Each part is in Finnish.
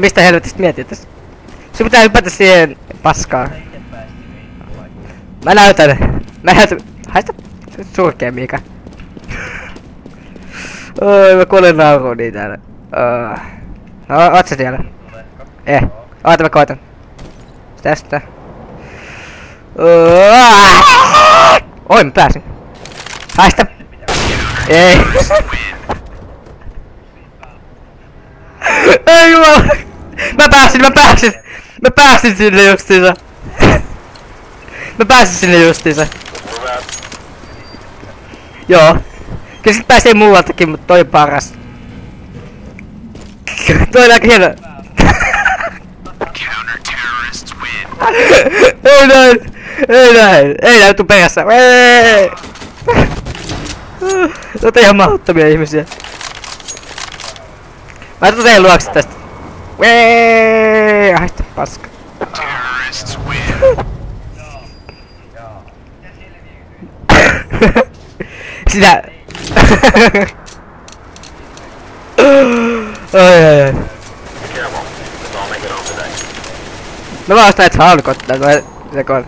Mistä helvetistä mietit tässä? Sun pitää hypätä siihen paskaan. Mä näytän. Haista surkea Miika. Oi, mä kuulen naurua niin täällä. No, oot sä siellä? Oota mä koitan. Tästä. Oi, mä pääsin. Haista. Ei. Ei jumala. Mä pääsin sinne justiinsa. Mä pääsin sinne justiinsa. Joo. Kyllä sit pääsee muualtakin, mutta toi paras. Toi on aika hieno. Ei näin tuu perässä. Oot ihan mahdottomia ihmisiä. Mä tuun teidän luokse tästä. Haista paska. Sinä. Ai. Mä vaan ostan et haulukottaa sekoon.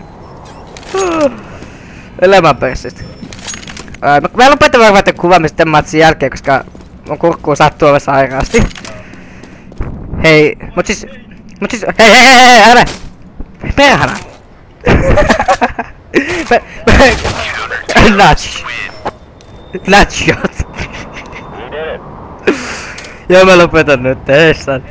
Elämän perssistä. Mä lopetan varmaan tämän kuvaamista tämän matsin jälkeen, koska mun kurkkuun sattuu olla sairaasti. Hei, mut siis hei, älä! Perhana! Nutshot! Joo, mä lopetan nyt, heissan.